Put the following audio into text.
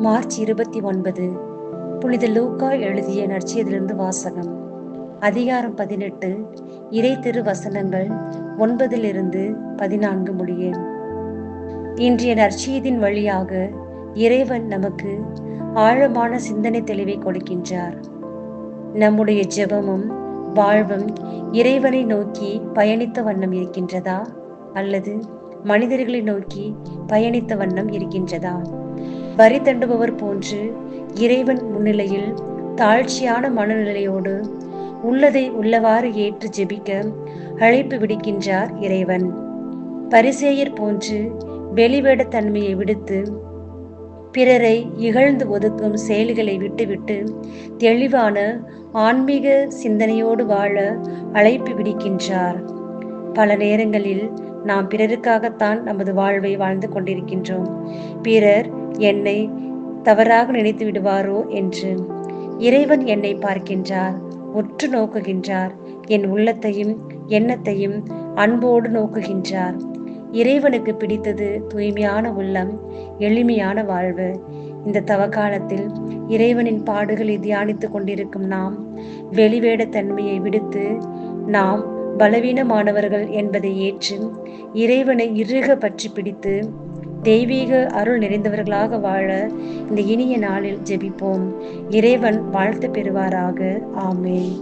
March 29. புனித லூக்கா எழுதிய நற்செய்தியிலிருந்து வாசகம். அதிகாரம் 18. இறை திரு வசனங்கள் 9-14 முடிய. இன்றைய நற்செய்தியின் வழியாக இறைவன் நமக்கு ஆழமான சிந்தனை தெளிவை கொடுக்கின்றார். நம்முடைய ஜெபமும் வாழ்வும் இறைவனை நோக்கி பயணித்த வண்ணம் இருக்கின்றதா, அல்லது மனிதர்களை நோக்கி பயணித்த வண்ணம் இருக்கின்றதா? வரி தண்டுபவர் போன்று இறைவன் முன்னிலையில் தாழ்ச்சியான மனநிலையோடு உள்ளதை உள்ளவாறு ஏற்று ஜெபிக்க அழைப்பு விடுக்கின்றார் இறைவன். பரிசேயர் போன்று வெளிவேட தன்மையை விடுத்து பிறரை இகழ்ந்து ஒதுக்கும் செயல்களை விட்டுவிட்டு தெளிவான ஆன்மீக சிந்தனையோடு வாழ அழைப்பு விடுக்கின்றார். பல நேரங்களில் நாம் பிறருக்காகத்தான் நமது வாழ்வை வாழ்ந்து கொண்டிருக்கின்றோம். பிறர் என்னை தவறாக நினைத்து விடுவாரோ என்று. இறைவன் என்னை பார்க்கின்றார், உற்று நோக்குகின்றார், என் உள்ளத்தையும் எண்ணத்தையும் அன்போடு நோக்குகின்றார். இறைவனுக்கு பிடித்தது தூய்மையான உள்ளம், எளிமையான வாழ்வு. இந்த தவக்காலத்தில் இறைவனின் பாடுகளை தியானித்துக் கொண்டிருக்கும் நாம் வெளிவேட தன்மையை விடுத்து நாம் பலவீனமானவர்கள் என்பதை ஏற்று இறைவனை இறுக பற்றி பிடித்து தெய்வீக அருள் நிறைந்தவர்களாக வாழ இந்த இனிய நாளில் ஜெபிப்போம். இறைவன் வாழ்த்து பெறுவாராக. ஆமென்.